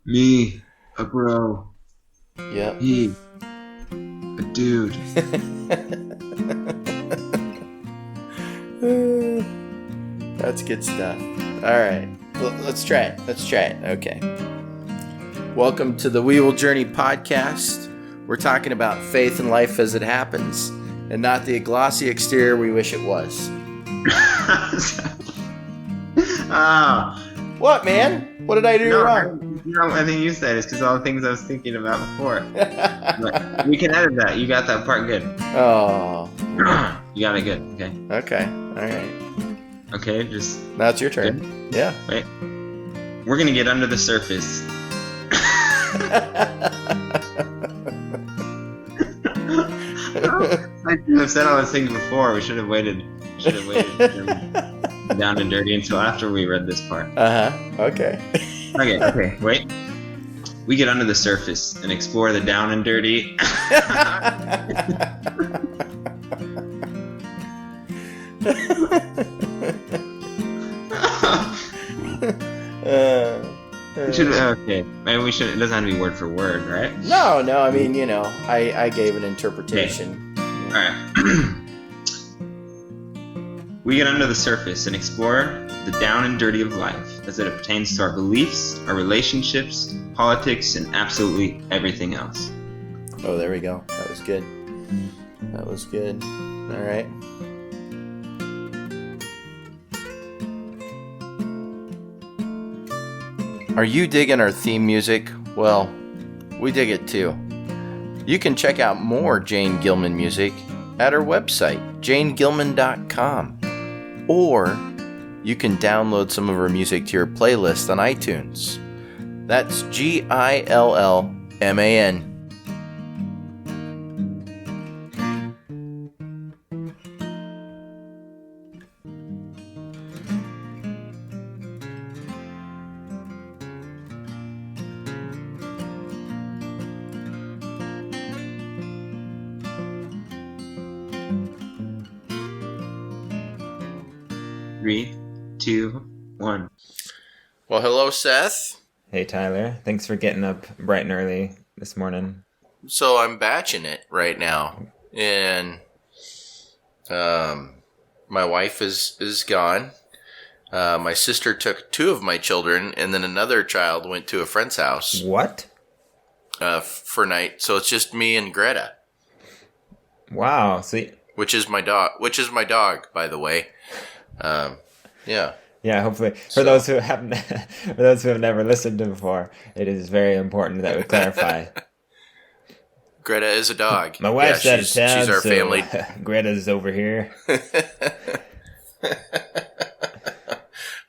Me, a bro. Yep. He, a dude. That's good stuff. All right. Let's try it. Okay. Welcome to the We Will Journey podcast. We're talking about faith and life as it happens, and not the glossy exterior we wish it was. Oh. What, man? What did I do wrong? I think you said it's because all the things I was thinking about before. But we can edit that. You got that part good. Oh. You got it good. Okay. Okay. All right. Okay, just... Now it's your turn. Good? Yeah. Wait. We're going to get under the surface. I should have said all those things before. We should have waited down and dirty until after we read this part. Okay. Okay. Wait. We get under the surface and explore the down and dirty. Okay. Maybe we should. It doesn't have to be word for word, right? No. I mean, I gave an interpretation. Okay. All right. We get under the surface and explore the down and dirty of life as it pertains to our beliefs, our relationships, politics, and absolutely everything else. Oh, there we go. That was good. All right. Are you digging our theme music? Well, we dig it too. You can check out more Jane Gilman music at our website, janegilman.com. Or you can download some of her music to your playlist on iTunes. That's GILLMAN. 3, 2, 1. Well, hello, Seth. Hey, Tyler. Thanks for getting up bright and early this morning. So I'm batching it right now, and my wife is gone. My sister took 2 of my children, and then another child went to a friend's house. What? For night. So it's just me and Greta. Wow. So which is my dog, by the way. Yeah. Yeah, hopefully. For those who have never listened to before, it is very important that we clarify. Greta is a dog. My wife's out of town, she's our family. Greta's over here.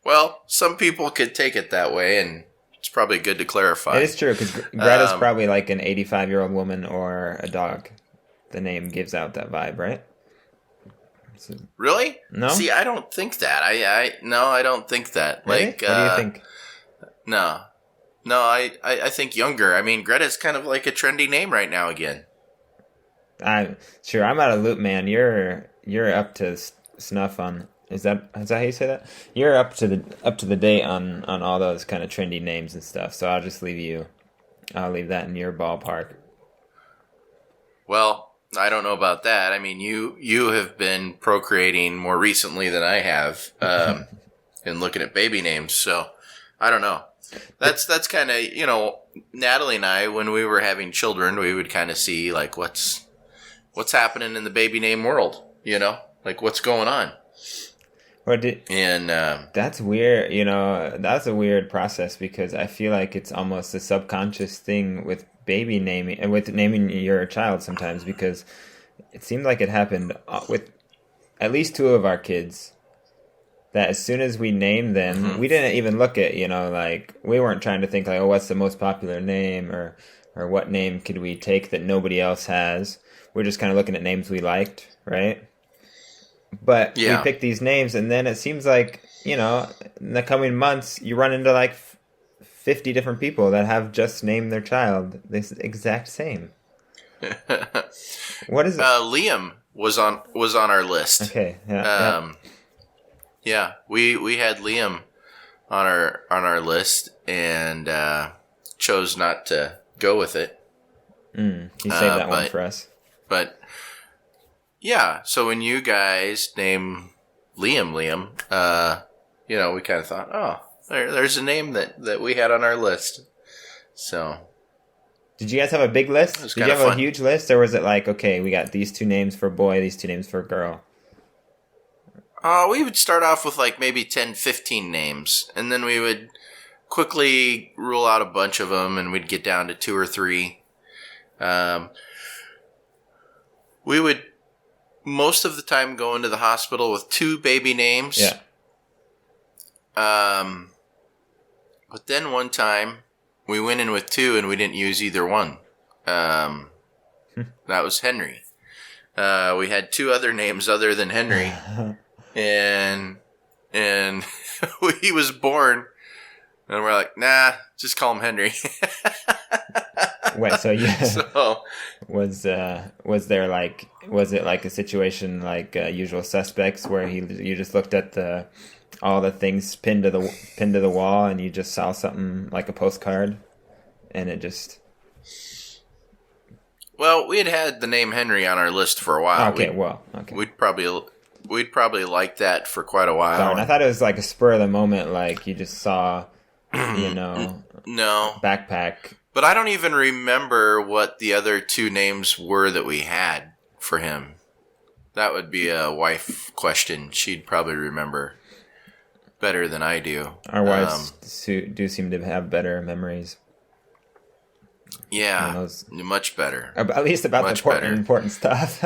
Well, some people could take it that way, and it's probably good to clarify. It is true, because Greta's probably like an 85-year-old woman or a dog. The name gives out that vibe, right? So, really? No? See, I don't think that. I don't think that. Really? Like, what do you think? No, I think younger. I mean, Greta's kind of like a trendy name right now again. I'm out of loop, man. You're up to snuff on. Is that how you say that? You're up to the date on all those kind of trendy names and stuff. So I'll leave that in your ballpark. Well, I don't know about that. I mean, you have been procreating more recently than I have, and looking at baby names. So I don't know. That's kind of, Natalie and I, when we were having children, we would kind of see like what's happening in the baby name world. Like what's going on. That's weird. That's a weird process, because I feel like it's almost a subconscious thing with baby naming and with naming your child sometimes, because it seemed like it happened with at least 2 of our kids, that as soon as we named them, we didn't even look at, like we weren't trying to think like, oh, what's the most popular name or what name could we take that nobody else has. We're just kind of looking at names we liked, right? But we picked these names, and then it seems like, in the coming months, you run into like 50 different people that have just named their child this exact same. What is it? Liam was on our list. Okay. Yeah. Yeah. We had Liam on our list, and chose not to go with it. You saved that one for us. But yeah, so when you guys name Liam, we kind of thought, oh, there's a name that we had on our list. So, did you guys have a big list? Did you have fun. a huge list, or was it like, okay, we got these 2 names for a boy, these 2 names for a girl? We would start off with like maybe 10, 15 names, and then we would quickly rule out a bunch of them, and we'd get down to 2 or 3. We would most of the time go into the hospital with 2 baby names. Yeah. But then one time we went in with 2 and we didn't use either one. That was Henry. We had 2 other names other than Henry. And he was born, and we're like, nah, just call him Henry. Wait, so yeah, So was it like a situation like Usual Suspects where you just looked at all the things pinned to the wall and you just saw something like a postcard, and it just. Well, we had the name Henry on our list for a while. Okay, We'd probably like that for quite a while. Darn, I thought it was like a spur of the moment, like you just saw, No. backpack. But I don't even remember what the other 2 names were that we had for him. That would be a wife question. She'd probably remember better than I do. Our wives do seem to have better memories. Yeah, much better. At least about much the important stuff.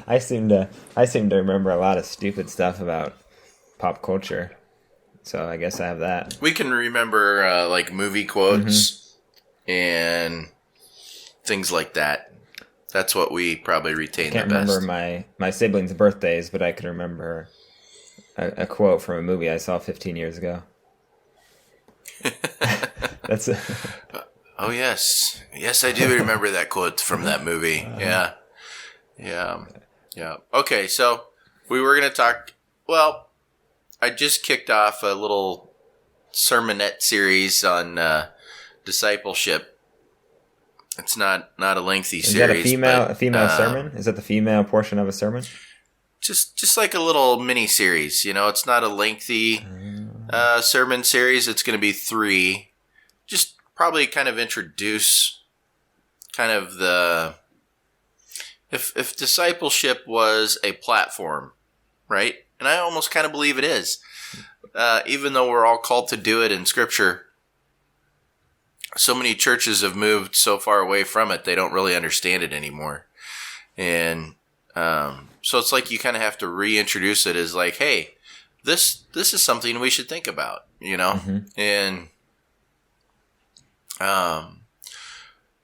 I seem to remember a lot of stupid stuff about pop culture. So I guess I have that. We can remember like movie quotes and things like that. That's what we probably retain the best. I can't remember my siblings' birthdays, but I can remember a quote from a movie I saw 15 years ago. That's it. Oh, yes. Yes, I do remember that quote from that movie. Yeah. Okay, so we were going to talk. Well, I just kicked off a little sermonette series on discipleship. It's not a lengthy series. Is that a female sermon? Is that the female portion of a sermon? Just like a little mini series. It's not a lengthy sermon series. It's going to be 3. Just probably kind of introduce kind of if discipleship was a platform, right? And I almost kind of believe it is. Even though we're all called to do it in Scripture, so many churches have moved so far away from it, they don't really understand it anymore. And so it's like you kind of have to reintroduce it as like, hey, this is something we should think about, Mm-hmm. And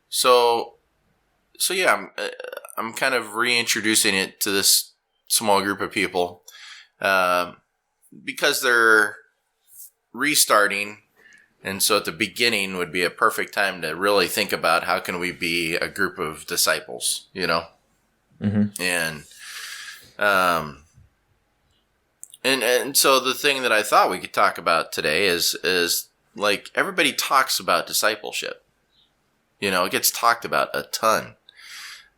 so yeah, I'm kind of reintroducing it to this small group of people, because they're restarting. And so at the beginning would be a perfect time to really think about how can we be a group of disciples, Mm-hmm. And so the thing that I thought we could talk about today is like everybody talks about discipleship. It gets talked about a ton.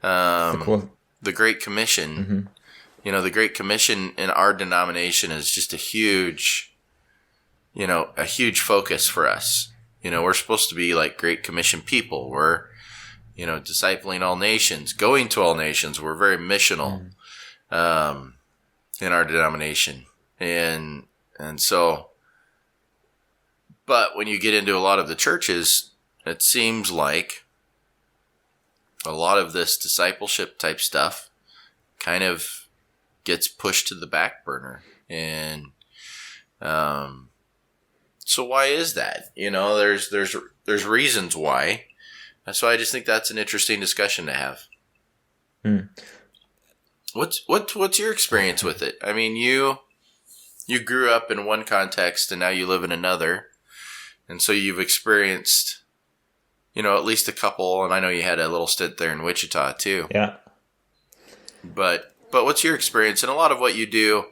Cool. The Great Commission, Mm-hmm. The Great Commission in our denomination is just a huge focus for us. We're supposed to be like Great Commission people. We're, discipling all nations, going to all nations. We're very missional, in our denomination. And so, but when you get into a lot of the churches, it seems like a lot of this discipleship type stuff kind of gets pushed to the back burner. And, so why is that? There's reasons why. So I just think that's an interesting discussion to have. What's your experience with it? I mean, you grew up in one context and now you live in another. And so you've experienced, at least a couple, and I know you had a little stint there in Wichita too. Yeah. But what's your experience? And a lot of what you do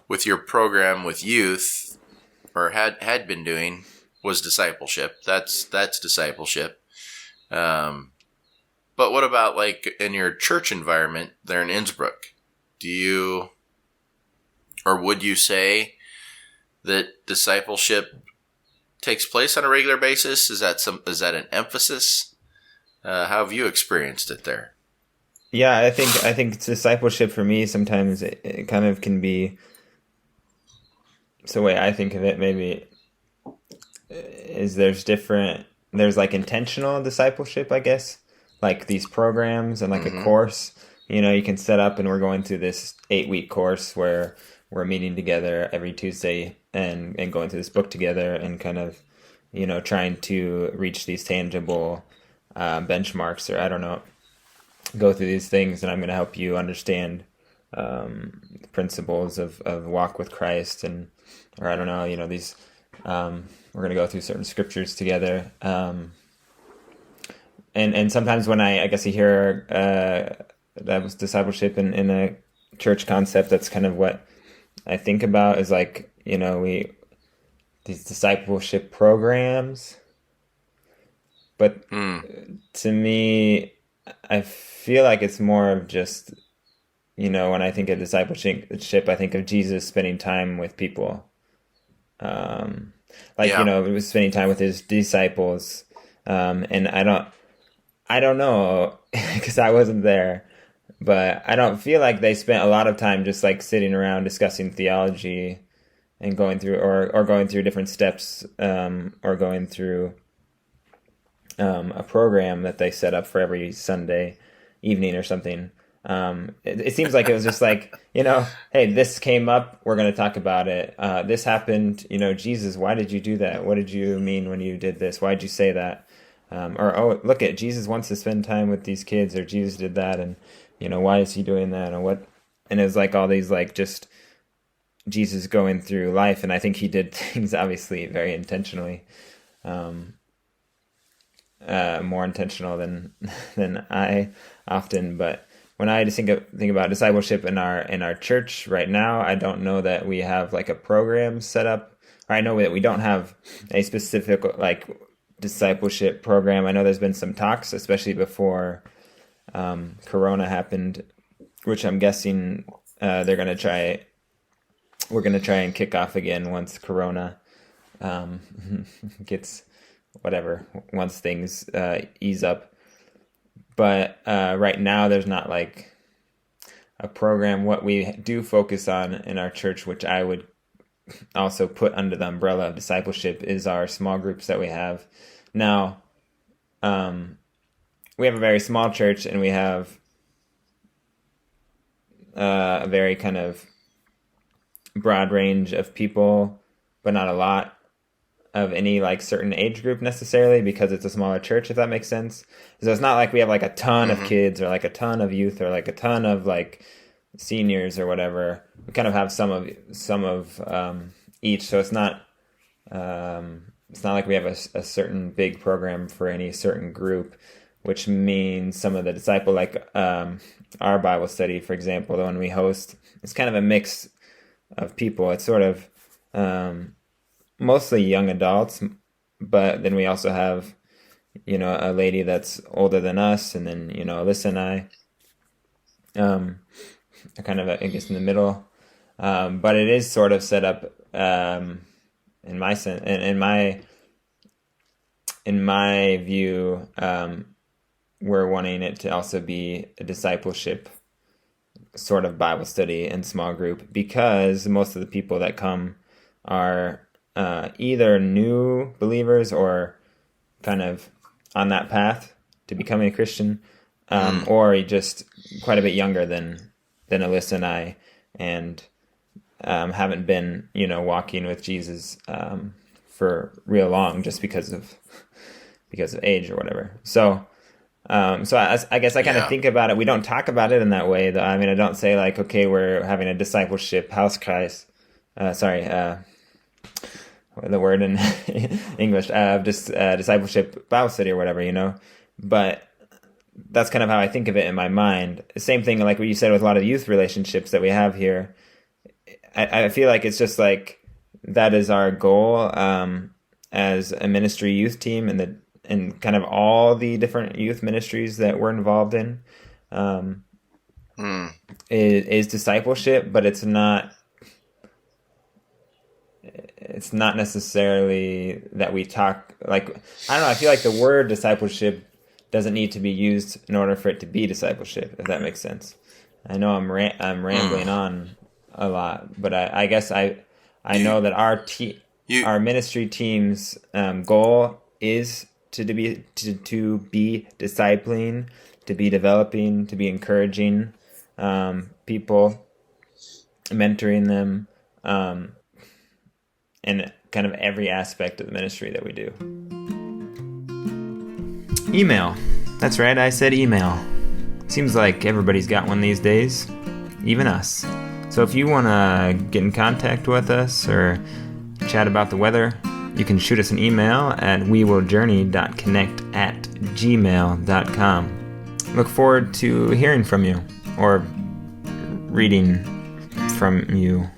with your program with youth, or had been doing, was discipleship. That's discipleship. But what about like in your church environment there in Innsbruck? Would you say that discipleship takes place on a regular basis? Is that an emphasis? How have you experienced it there? Yeah, I think discipleship for me sometimes it kind of can be. It's the way I think of it. Maybe is there's like intentional discipleship, I guess, like these programs and like a course. You can set up, and we're going through this 8-week course where we're meeting together every Tuesday and going through this book together and kind of, trying to reach these tangible benchmarks, or I don't know, go through these things, and I'm going to help you understand principles of walk with Christ, or I don't know, these, we're going to go through certain scriptures together. And sometimes when I guess you hear that was discipleship in a church concept, that's kind of what I think about, is like, these discipleship programs. But to me, I feel like it's more of just, when I think of discipleship, I think of Jesus spending time with people. He was spending time with his disciples. And I don't know, because I wasn't there, but I don't feel like they spent a lot of time just like sitting around discussing theology and going through, or going through different steps, or going through a program that they set up for every Sunday evening or something. It seems like it was just like, hey, this came up, we're going to talk about it. This happened, Jesus, why did you do that? What did you mean when you did this? Why did you say that? Oh, look at Jesus wants to spend time with these kids, or Jesus did that, and why is he doing that, and what? And it was like all these like just Jesus going through life, and I think he did things obviously very intentionally, more intentional than I often. But when I just think about discipleship in our church right now, I don't know that we have like a program set up. Or I know that we don't have a specific like discipleship program. I know there's been some talks, especially before Corona happened, which I'm guessing we're going to try and kick off again once Corona gets once things ease up. But right now there's not like a program. What we do focus on in our church, which I would also put under the umbrella of discipleship, is our small groups that we have. Now, we have a very small church, and we have a very kind of broad range of people, but not a lot of any like certain age group necessarily, because it's a smaller church, if that makes sense. So it's not like we have like a ton of kids, or like a ton of youth, or like a ton of like seniors or whatever. We kind of have some of each, so it's not like we have a certain big program for any certain group, which means some of the disciple, like our Bible study, for example, the one we host, it's kind of a mix of people. It's sort of mostly young adults, but then we also have, a lady that's older than us, and then, Alyssa and I are kind of, I guess, in the middle. But it is sort of set up, in my view, we're wanting it to also be a discipleship sort of Bible study and small group, because most of the people that come are either new believers or kind of on that path to becoming a Christian, or just quite a bit younger than Alyssa and I, and haven't been, walking with Jesus for real long, just because of age or whatever. So I guess I kind of think about it. We don't talk about it in that way, though. I mean, I don't say like, okay, we're having a discipleship house Christ. The word in English, just discipleship Bible study or whatever, But that's kind of how I think of it in my mind. Same thing, like what you said with a lot of youth relationships that we have here. I feel like it's just like that is our goal. as a ministry youth team and kind of all the different youth ministries that we're involved in is discipleship, but it's not necessarily that we talk like, I don't know, I feel like the word discipleship doesn't need to be used in order for it to be discipleship, if that makes sense. I know I'm rambling on a lot, but I guess I know that our ministry team's goal is to be discipling, to be developing, to be encouraging people, mentoring them, in kind of every aspect of the ministry that we do. Email. That's right, I said email. Seems like everybody's got one these days, even us. So if you want to get in contact with us or chat about the weather, you can shoot us an email at wewilljourney.connect@gmail.com. Look forward to hearing from you or reading from you.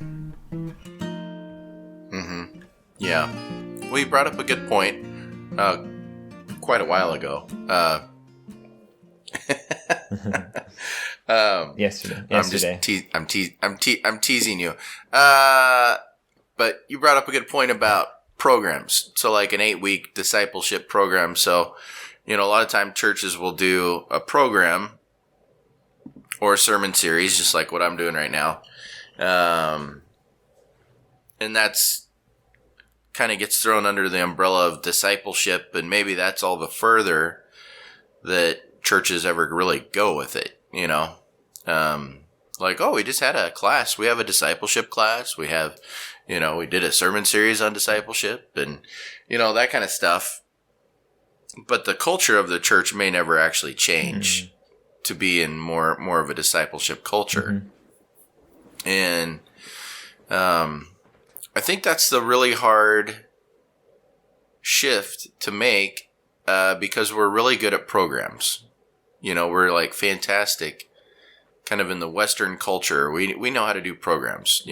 Yeah. Well, you brought up a good point quite a while ago. Yesterday. I'm teasing you. But you brought up a good point about programs. So like an 8-week discipleship program. So, a lot of time churches will do a program or a sermon series, just like what I'm doing right now. And that's kind of gets thrown under the umbrella of discipleship. And maybe that's all the further that churches ever really go with it, like, oh, we just had a class. We have a discipleship class. We have, we did a sermon series on discipleship and, that kind of stuff. But the culture of the church may never actually change to be in more of a discipleship culture. And I think that's the really hard shift to make because we're really good at programs. We're like fantastic kind of in the Western culture. We know how to do programs,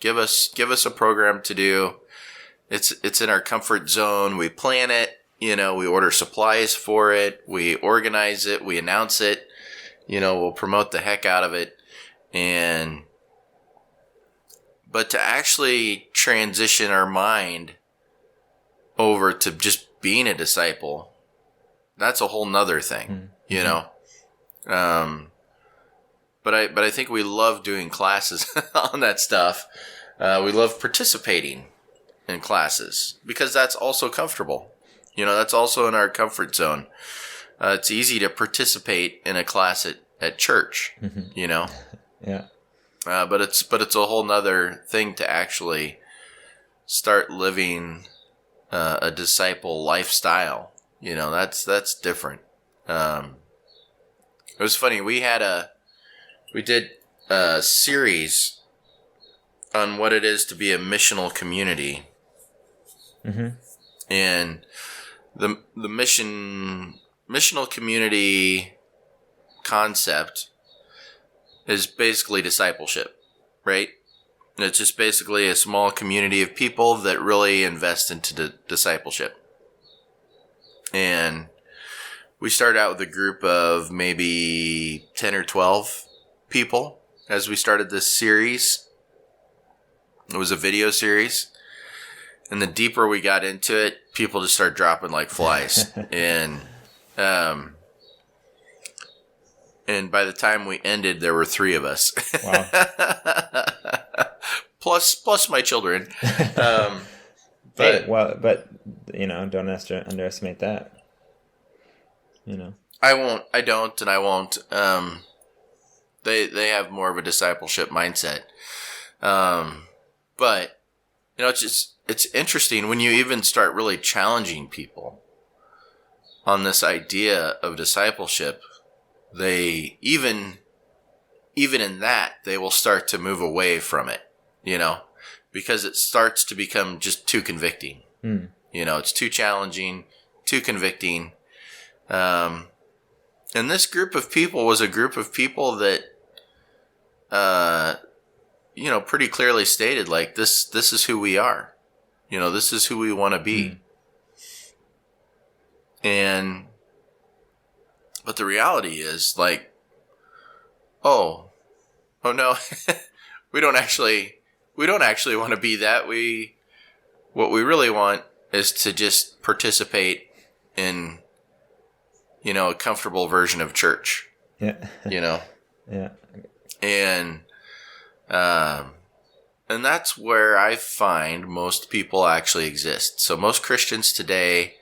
give us a program to do. It's in our comfort zone. We plan it, we order supplies for it. We organize it. We announce it, we'll promote the heck out of it. But to actually transition our mind over to just being a disciple, that's a whole nother thing, But I think we love doing classes on that stuff. We love participating in classes because that's also comfortable. That's also in our comfort zone. It's easy to participate in a class at church, Yeah. But it's a whole nother thing to actually start living a disciple lifestyle. That's different. It was funny. We did a series on what it is to be a missional community, and the missional community concept is basically discipleship, right? It's just basically a small community of people that really invest into discipleship. And we started out with a group of maybe 10 or 12 people as we started this series. It was a video series. And the deeper we got into it, people just started dropping like flies. And by the time we ended, there were 3 of us. Wow. plus my children. But don't underestimate that. I won't. They have more of a discipleship mindset. But it's interesting when you even start really challenging people on this idea of discipleship. They even in that they will start to move away from it, because it starts to become just too convicting. It's too challenging, too convicting. And this group of people was a group of people that, pretty clearly stated like this is who we are. This is who we want to be. But the reality is like, oh no, we don't actually want to be that. What we really want is to just participate in, a comfortable version of church. Yeah. Yeah. And that's where I find most people actually exist. So most Christians today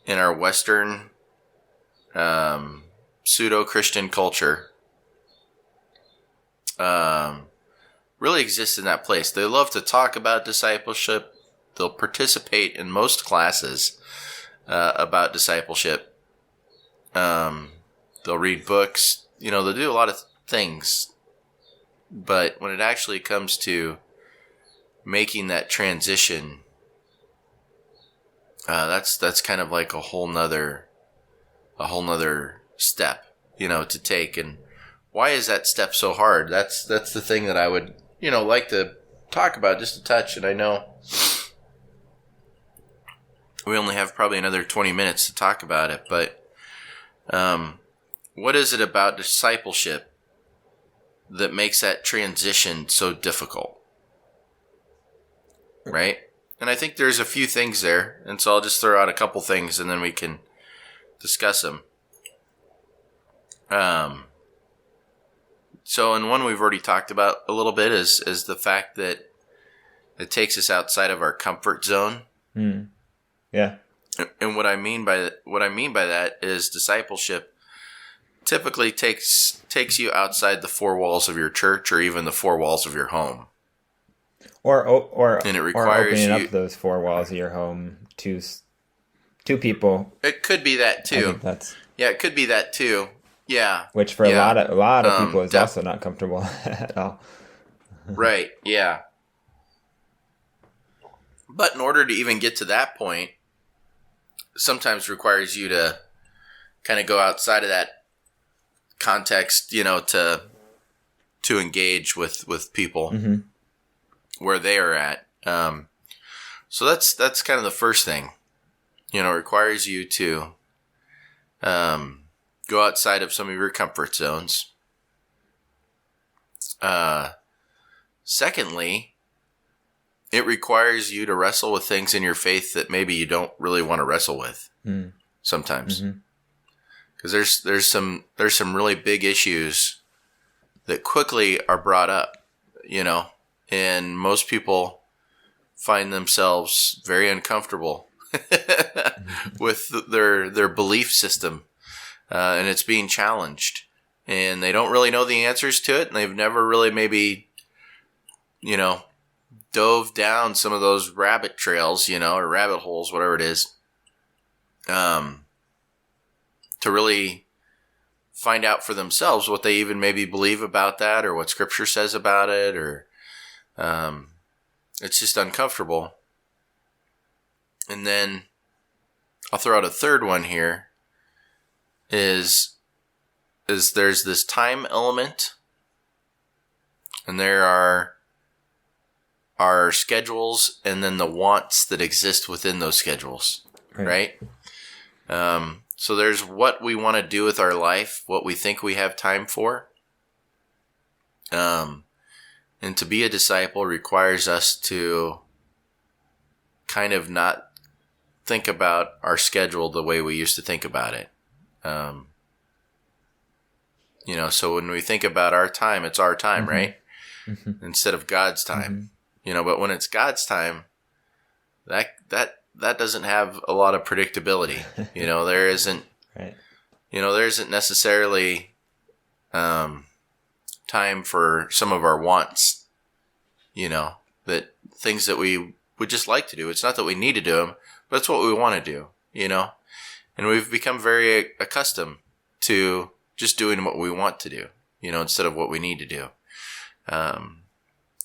in our Western pseudo-Christian culture really exist in that place. They love to talk about discipleship. They'll participate in most classes about discipleship. They'll read books. They'll do a lot of things. But when it actually comes to making that transition, that's kind of like a whole nother step, to take. And why is that step so hard? That's the thing that I would, like to talk about just a touch. And I know we only have probably another 20 minutes to talk about it, but what is it about discipleship that makes that transition so difficult? Right? And I think there's a few things there. And so I'll just throw out a couple things and then we can discuss them. So, and one we've already talked about a little bit is the fact that it takes us outside of our comfort zone. Mm. Yeah. And what I mean by that is discipleship typically takes you outside the four walls of your church or even the four walls of your home. Or and it requires opening up those four walls of your home to people. It could be that too. It could be that too. Yeah. Which for a lot of people is also not comfortable at all. Right. Yeah. But in order to even get to that point, sometimes requires you to kind of go outside of that context, to engage with people where they are at. So that's kind of the first thing. It requires you to go outside of some of your comfort zones. Secondly, it requires you to wrestle with things in your faith that maybe you don't really want to wrestle with sometimes. Because there's some really big issues that quickly are brought up, and most people find themselves very uncomfortable with their belief system, and it's being challenged, and they don't really know the answers to it, and they've never really maybe, dove down some of those rabbit trails, or rabbit holes, whatever it is, to really find out for themselves what they even maybe believe about that or what Scripture says about it, or it's just uncomfortable. And then I'll throw out a third one here is there's this time element, and there are our schedules and then the wants that exist within those schedules, right? So there's what we want to do with our life, what we think we have time for. And to be a disciple requires us to kind of not think about our schedule the way we used to think about it. So when we think about our time, it's our time, right? Instead of God's time. But when it's God's time, that doesn't have a lot of predictability. There isn't, there isn't necessarily time for some of our wants, that things that we would just like to do. It's not that we need to do them, but it's what we want to do, and we've become very accustomed to just doing what we want to do, instead of what we need to do.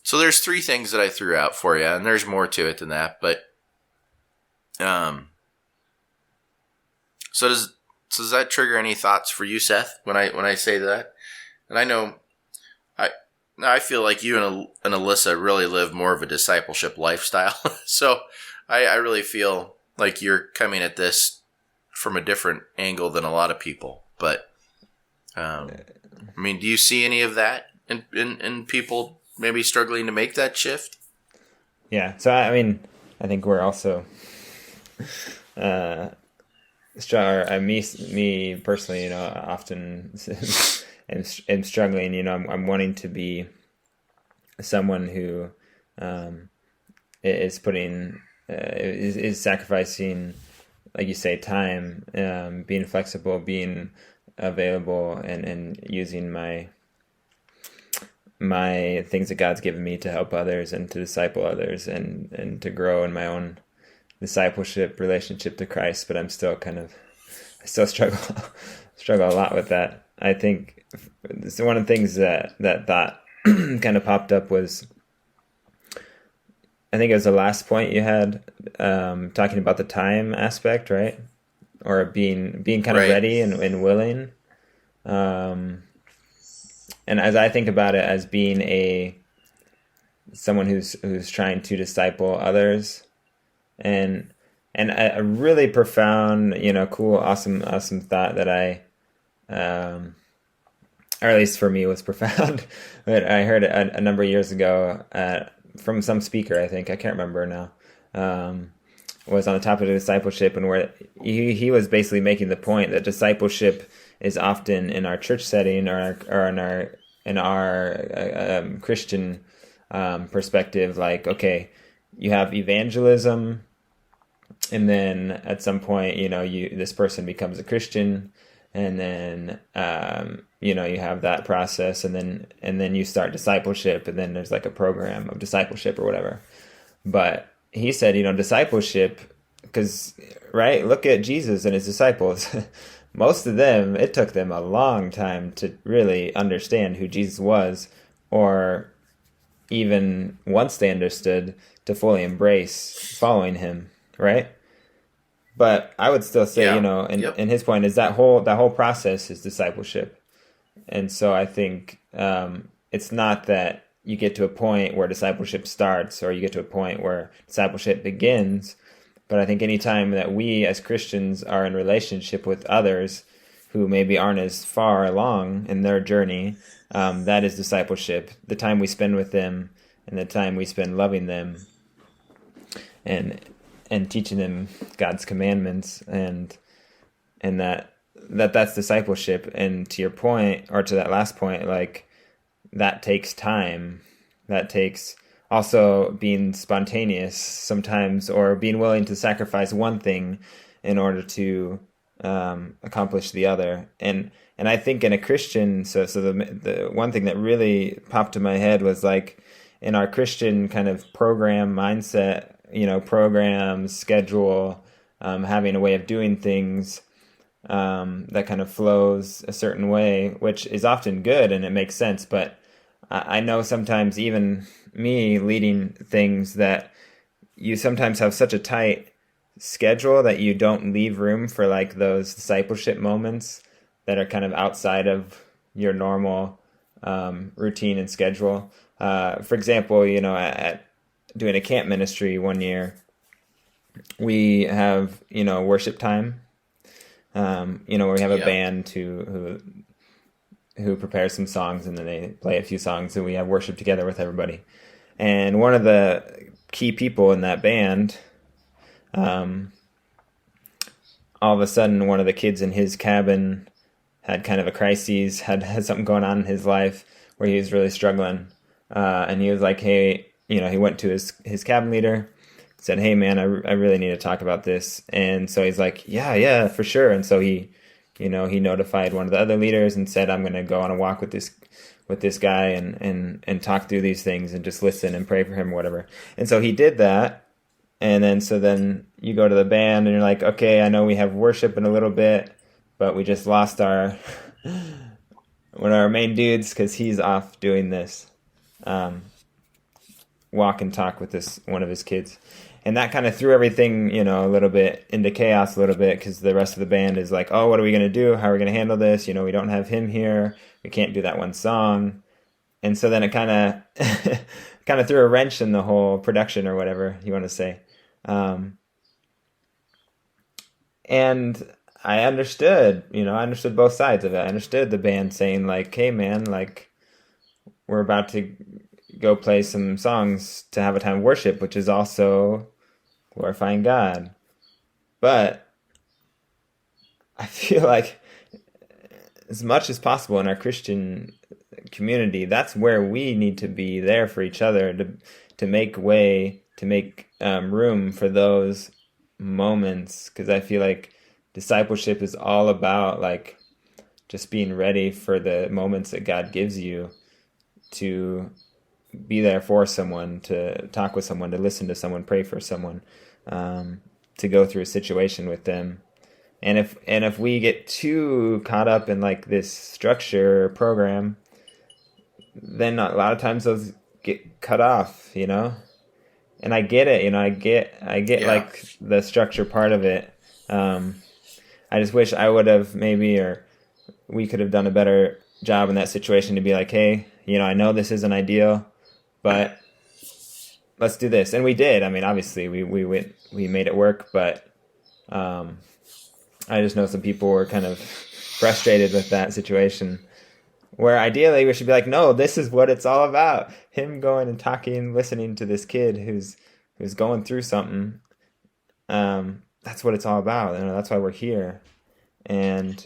So there's three things that I threw out for you, and there's more to it than that, but so does that trigger any thoughts for you, Seth, when I say that? And I know I feel like you and Alyssa really live more of a discipleship lifestyle. So I really feel like you're coming at this from a different angle than a lot of people. But I mean, do you see any of that in people maybe struggling to make that shift? Yeah. So I mean, I think we're also me personally, often am struggling. I'm wanting to be someone who is putting is sacrificing, like you say, time, being flexible, being available, and using my things that God's given me to help others and to disciple others and to grow in my own discipleship relationship to Christ. But I still struggle a lot with that. I think one of the things that thought kind of popped up was, I think it was the last point you had, talking about the time aspect, right? Or being kind of ready and willing. And as I think about it as being someone who's trying to disciple others, and a really profound, cool, awesome thought that or at least for me was profound, but I heard a number of years ago from some speaker, I think, I can't remember now, was on the topic of discipleship, and where he was basically making the point that discipleship is often in our church setting or in our Christian perspective, like, okay, you have evangelism, and then at some point, this person becomes a Christian, and then you have that process, and then you start discipleship, and then there's like a program of discipleship or whatever. But he said, discipleship, because, right, look at Jesus and his disciples. Most of them, it took them a long time to really understand who Jesus was, or even once they understood, to fully embrace following him, right? But I would still say, in his point is that whole process is discipleship. And so I think it's not that you get to a point where discipleship starts or you get to a point where discipleship begins. But I think anytime that we as Christians are in relationship with others who maybe aren't as far along in their journey, that is discipleship. The time we spend with them and the time we spend loving them and teaching them God's commandments, and that's discipleship. And to your point, or to that last point, like, that takes time. That takes also being spontaneous sometimes, or being willing to sacrifice one thing in order to accomplish the other. And I think in a Christian, so the one thing that really popped in my head was, like, in our Christian kind of program mindset, program, schedule, having a way of doing things that kind of flows a certain way, which is often good and it makes sense. But I know sometimes, even me leading things, that you sometimes have such a tight schedule that you don't leave room for, like, those discipleship moments that are kind of outside of your normal routine and schedule. For example, at doing a camp ministry one year, we have, worship time, where we have a band who prepares some songs, and then they play a few songs, and we have worship together with everybody. And one of the key people in that band, all of a sudden, one of the kids in his cabin had kind of a crisis, had something going on in his life where he was really struggling. And he was like, hey, he went to his cabin leader, said, hey man, I really need to talk about this. And so he's like, yeah, for sure. And so he notified one of the other leaders and said, I'm going to go on a walk with this guy and talk through these things and just listen and pray for him or whatever. And so he did that. And then you go to the band and you're like, okay, I know we have worship in a little bit, but we just lost one of our main dudes because he's off doing this walk and talk with one of his kids. And that kind of threw everything, a little bit into chaos a little bit, because the rest of the band is like, oh, what are we going to do? How are we going to handle this? We don't have him here. We can't do that one song. And so then it kind of threw a wrench in the whole production, or whatever you want to say. And I understood, I understood both sides of it. I understood the band saying like, hey man, like we're about to go play some songs to have a time of worship, which is also glorifying God. But I feel like as much as possible in our Christian community, that's where we need to be there for each other, to make way, to make room for those moments, because I feel like discipleship is all about like just being ready for the moments that God gives you, to be there for someone, to talk with someone, to listen to someone, pray for someone, to go through a situation with them. And if we get too caught up in like this structure program, then a lot of times those get cut off, And I get it, I get like the structure part of it. I just wish I would have or we could have done a better job in that situation to be like, hey, I know this isn't ideal, but let's do this. And we did. I mean, obviously we made it work, but I just know some people were kind of frustrated with that situation, where ideally we should be like, no, this is what it's all about. Him going and talking, listening to this kid who's going through something. That's what it's all about. That's why we're here. And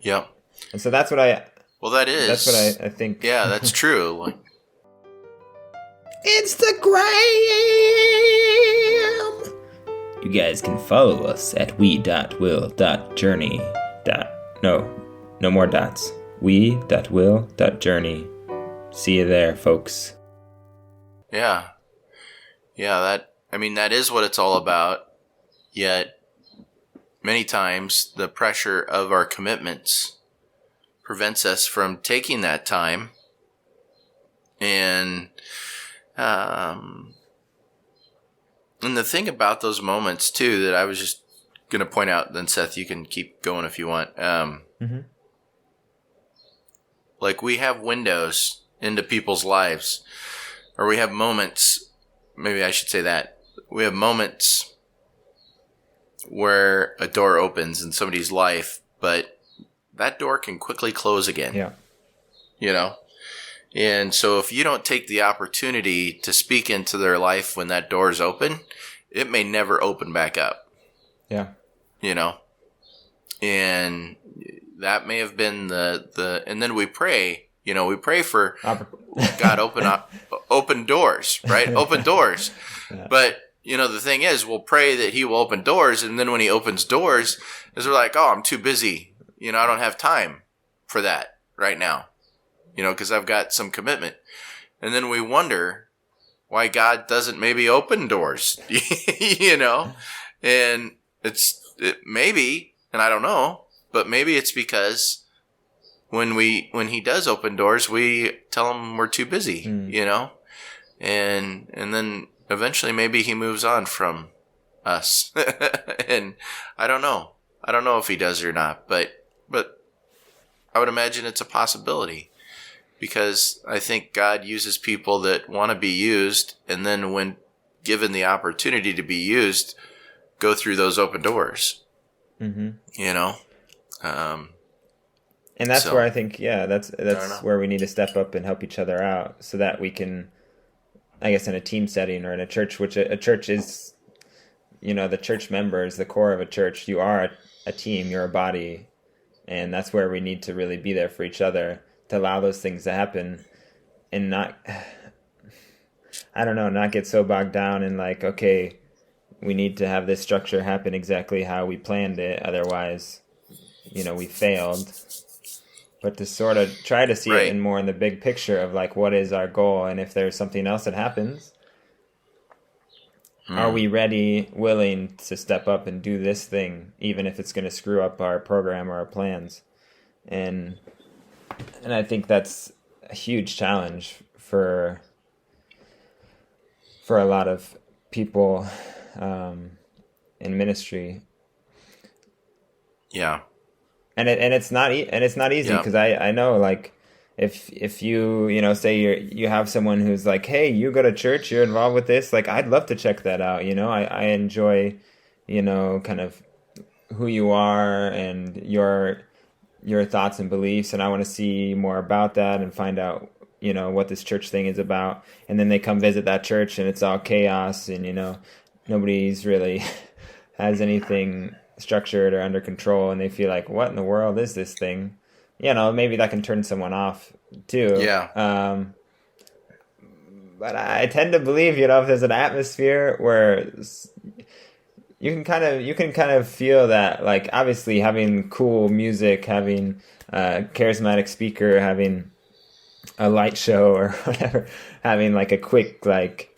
yeah. And so that's what that's what I think. Yeah, that's true. Like, Instagram. You guys can follow us at we.will.journey. No more dots. we.will.journey. See you there, folks. Yeah. Yeah, that is what it's all about. Yet, many times, the pressure of our commitments prevents us from taking that time. And the thing about those moments, too, that I was just going to point out, then Seth, you can keep going if you want. Like, we have windows into people's lives, or we have moments, maybe I should say that, we have moments where a door opens in somebody's life, but that door can quickly close again. Yeah. And so if you don't take the opportunity to speak into their life when that door is open, it may never open back up. Yeah. And that may have been the and then we pray, we pray for God open doors, right? Open doors. Yeah. But, the thing is, we'll pray that he will open doors, and then when he opens doors, is we're like, oh, I'm too busy. I don't have time for that right now, because I've got some commitment. And then we wonder why God doesn't maybe open doors, and it maybe, and I don't know, but maybe it's because when he does open doors, we tell him we're too busy, and then eventually maybe he moves on from us. And I don't know if he does or not, but I would imagine it's a possibility, because I think God uses people that want to be used, and then when given the opportunity to be used, go through those open doors. Mm-hmm. And that's where I think, that's where we need to step up and help each other out, so that we can, I guess, in a team setting or in a church, which a church is, the church members, the core of a church, you are a team, you're a body. And that's where we need to really be there for each other, to allow those things to happen, and not get so bogged down in like, okay, we need to have this structure happen exactly how we planned it. Otherwise, we failed. But to sort of try to see it in more in the big picture of like, what is our goal? And if there's something else that happens, are we ready, willing to step up and do this thing, even if it's going to screw up our program or our plans? And I think that's a huge challenge for a lot of people in ministry. Yeah. And it's not easy, because I know, like, if you say you have someone who's like, hey, you go to church, you're involved with this, like, I'd love to check that out. I enjoy kind of who you are and your thoughts and beliefs, and I want to see more about that and find out, what this church thing is about. And then they come visit that church and it's all chaos, and nobody's really has anything structured or under control, and they feel like, what in the world is this thing? Maybe that can turn someone off too. Yeah. But I tend to believe, if there's an atmosphere where you can kind of feel that, like, obviously having cool music, having a charismatic speaker, having a light show or whatever, having like a quick, like,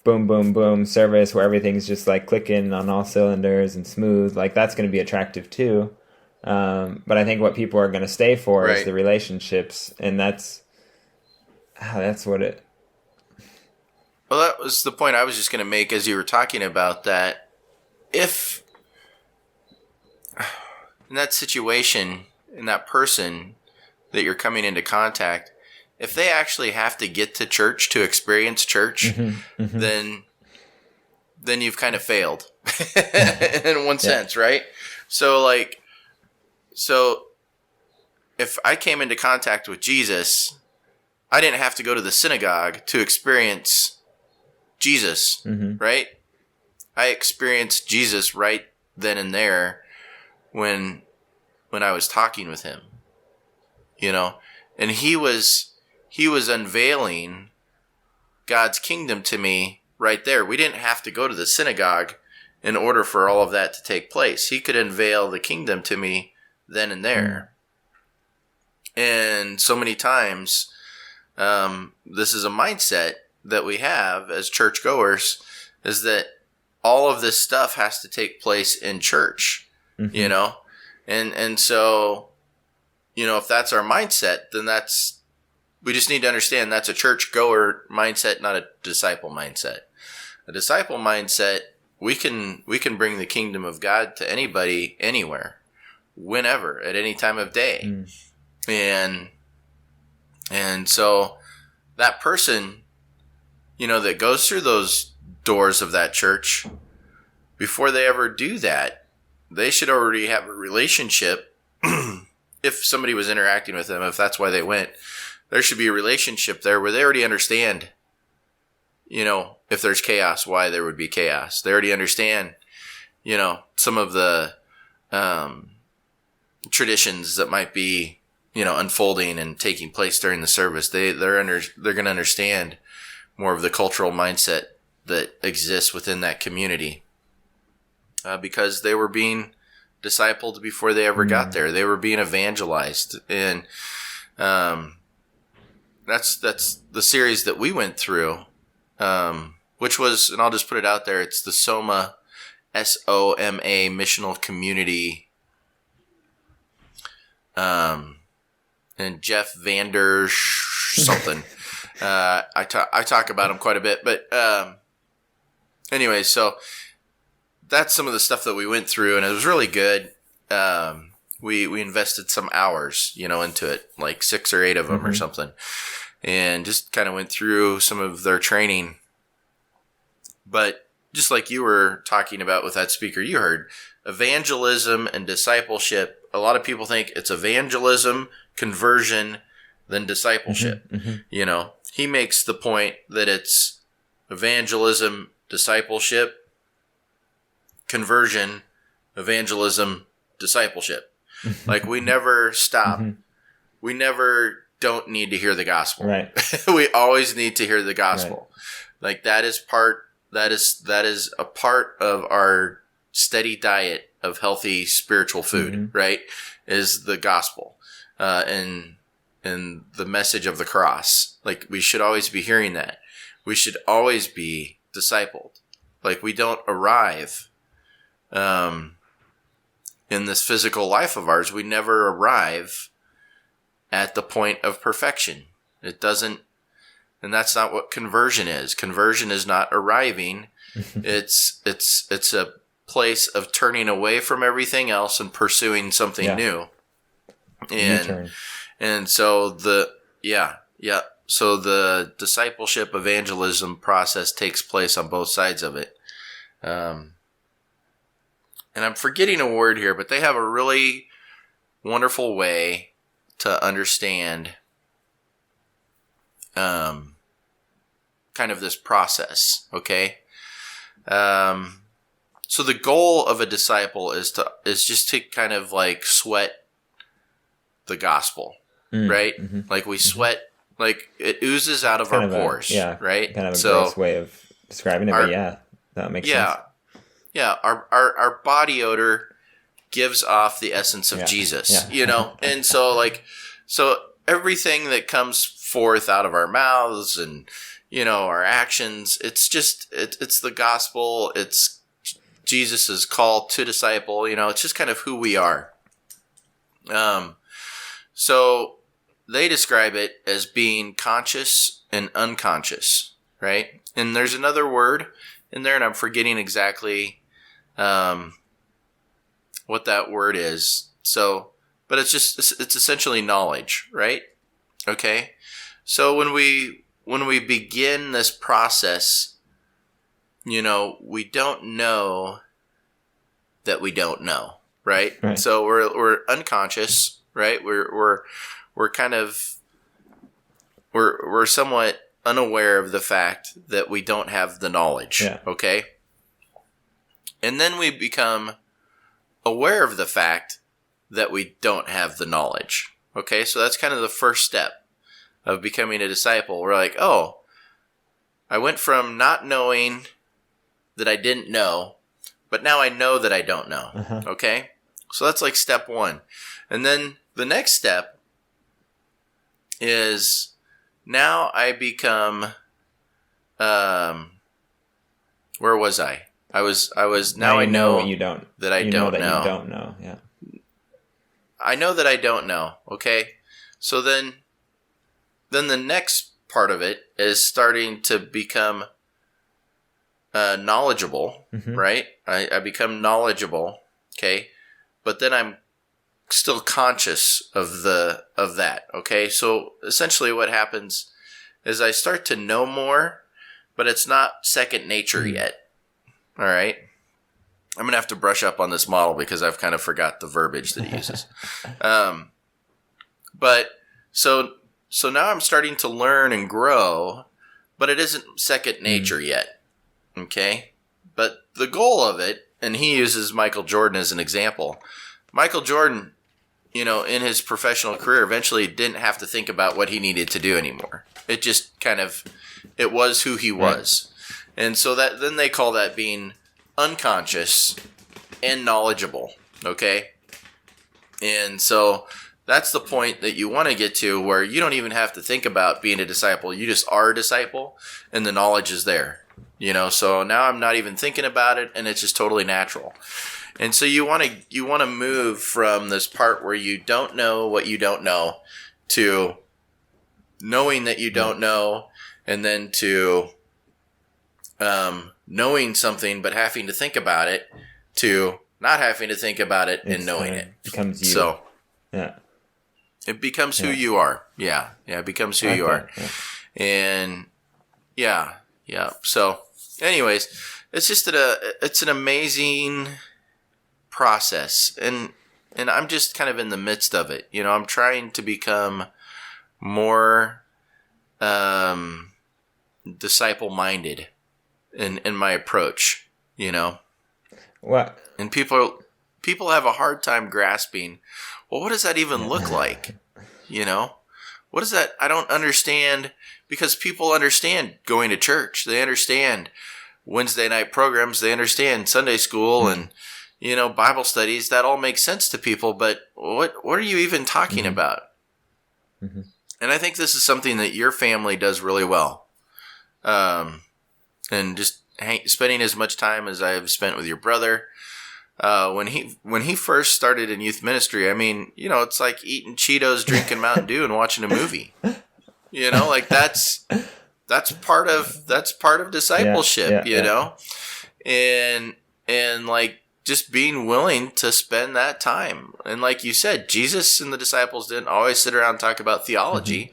boom, boom, boom service where everything's just like clicking on all cylinders and smooth, like, that's going to be attractive too. But I think what people are going to stay for is the relationships, and that's what it. Well, that was the point I was just going to make as you were talking about that. If in that situation, in that person that you're coming into contact, if they actually have to get to church to experience church, then you've kind of failed in one sense, right? So if I came into contact with Jesus, I didn't have to go to the synagogue to experience Jesus, right? I experienced Jesus right then and there when I was talking with him, and he was unveiling God's kingdom to me right there. We didn't have to go to the synagogue in order for all of that to take place. He could unveil the kingdom to me then and there. And so many times, this is a mindset that we have as churchgoers, is that all of this stuff has to take place in church, and so, if that's our mindset, then we just need to understand that's a churchgoer mindset, not a disciple mindset. A disciple mindset, we can bring the kingdom of God to anybody, anywhere, whenever, at any time of day. And so that person, that goes through those doors of that church, before they ever do that, they should already have a relationship. If somebody was interacting with them, if that's why they went, there should be a relationship there where they already understand, if there's chaos, why there would be chaos. They already understand, some of the traditions that might be, unfolding and taking place during the service. They're going to understand more of the cultural mindset that exists within that community, because they were being discipled before they ever got there. They were being evangelized, and that's the series that we went through, which was, and I'll just put it out there, it's the SOMA, SOMA missional community, and Jeff Vander something. I talk about him quite a bit, but anyway, so that's some of the stuff that we went through, and it was really good. We invested some hours, into it, like 6 or 8 of them or something, and just kind of went through some of their training. But just like you were talking about with that speaker you heard, evangelism and discipleship, a lot of people think it's evangelism, conversion, then discipleship. He makes the point that it's evangelism, discipleship, conversion, evangelism, discipleship. Like, we never stop. We never don't need to hear the gospel. Right. We always need to hear the gospel. Right. Like, that is a part of our steady diet of healthy spiritual food, right? Is the gospel, and the message of the cross. Like, we should always be hearing that. We should always be discipled. Like, we don't arrive in this physical life of ours. We never arrive at the point of perfection. It doesn't, and that's not what conversion is. Conversion is not arriving. It's a place of turning away from everything else and pursuing something new. And so so the discipleship evangelism process takes place on both sides of it. And and I'm forgetting a word here, but they have a really wonderful way to understand kind of this process, okay? So the goal of a disciple is just to kind of like sweat the gospel, right? Mm-hmm. Like we sweat, like it oozes out of our pores, right? Kind of a gross way of describing it, but yeah, that makes sense. Yeah, our body odor gives off the essence of Jesus, you know? And so everything that comes forth out of our mouths and, you know, our actions, it's the gospel, it's Jesus' call to disciple, you know, it's just kind of who we are. So they describe it as being conscious and unconscious, right? And there's another word in there, and I'm forgetting exactly what that word is. So, but it's essentially knowledge, right? Okay. So when we begin this process, you know, we don't know that we don't know, right? So we're unconscious, right? We're somewhat unaware of the fact that we don't have the knowledge, okay? And then we become aware of the fact that we don't have the knowledge, okay? So that's kind of the first step of becoming a disciple. We're like, oh, I went from not knowing that I didn't know, but now I know that I don't know, okay? So that's like step one. And then the next step is now I become, where was I? I was now I know what you don't, that I don't know. You don't know. Yeah. I know that I don't know. Okay. So then the next part of it is starting to become knowledgeable, right? I become knowledgeable. Okay. But then I'm still conscious of that. Okay. So essentially what happens is I start to know more, but it's not second nature yet. All right. I'm going to have to brush up on this model because I've kind of forgot the verbiage that he uses. But so now I'm starting to learn and grow, but it isn't second nature yet. Okay. But the goal of it, and he uses Michael Jordan as an example. Michael Jordan, you know, in his professional career, eventually didn't have to think about what he needed to do anymore. It just kind of, it was who he was. And so then they call that being unconscious and knowledgeable, okay? And so that's the point that you want to get to where you don't even have to think about being a disciple. You just are a disciple and the knowledge is there, you know? So now I'm not even thinking about it and it's just totally natural. And so you want to move from this part where you don't know what you don't know to knowing that you don't know, and then to knowing something but having to think about it, to not having to think about it and knowing it. Becomes you. So it becomes who you are. Yeah, it becomes who you are. And yeah. So anyways, it's just it's an amazing process, and I'm just kind of in the midst of it. You know, I'm trying to become more disciple-minded in my approach, you know. What? And people have a hard time grasping, well, what does that even look like? You know? What is that? I don't understand, because people understand going to church. They understand Wednesday night programs. They understand Sunday school and, you know, Bible studies. That all makes sense to people, but what are you even talking about? And I think this is something that your family does really well. And just spending as much time as I have spent with your brother. When he first started in youth ministry, I mean, you know, it's like eating Cheetos, drinking Mountain Dew, and watching a movie. You know, like that's part of discipleship. You know, and like just being willing to spend that time. And like you said, Jesus and the disciples didn't always sit around and talk about theology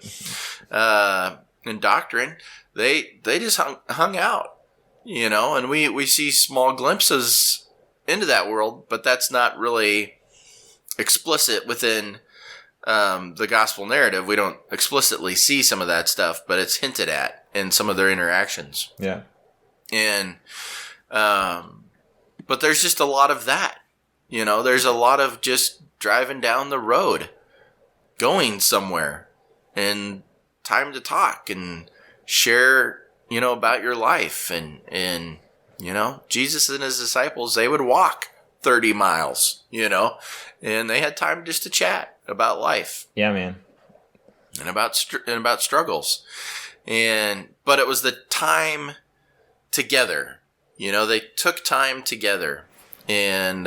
and doctrine. They just hung out, you know, and we see small glimpses into that world, but that's not really explicit within the gospel narrative. We don't explicitly see some of that stuff, but it's hinted at in some of their interactions. Yeah. And, but there's just a lot of that, there's a lot of just driving down the road, going somewhere, and time to talk and share, about your life. And, Jesus and his disciples, they would walk 30 miles, and they had time just to chat about life. Yeah, man. And about struggles. But it was the time together. They took time together. And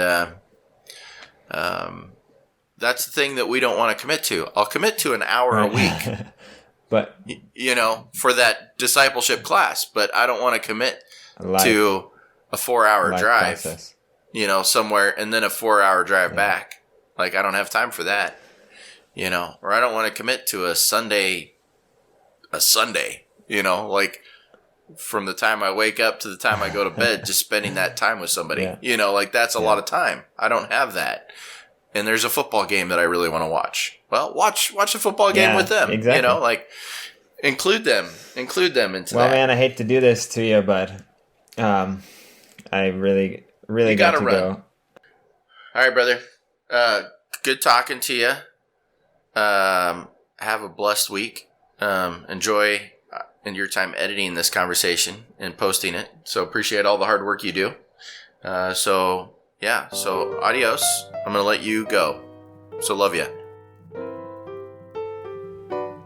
that's the thing that we don't want to commit to. I'll commit to an hour a week. But for that discipleship class, but I don't want to commit to a 4-hour drive, process. Somewhere, and then a 4-hour drive back. Like, I don't have time for that, or I don't want to commit to a Sunday, like from the time I wake up to the time I go to bed, just spending that time with somebody, like that's a lot of time. I don't have that. And there's a football game that I really want to watch. Well, watch a football game with them. Exactly. Like include them into that. Well, man, I hate to do this to you, but I really got to go. All right, brother. Good talking to you. Have a blessed week. Enjoy in your time editing this conversation and posting it. So appreciate all the hard work you do. So adios. I'm going to let you go. So love you.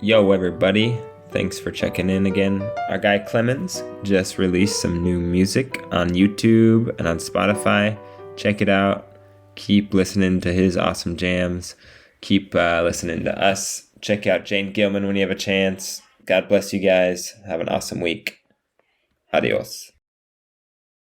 Yo, everybody. Thanks for checking in again. Our guy Clemens just released some new music on YouTube and on Spotify. Check it out. Keep listening to his awesome jams. Keep listening to us. Check out Jane Gilman when you have a chance. God bless you guys. Have an awesome week. Adios.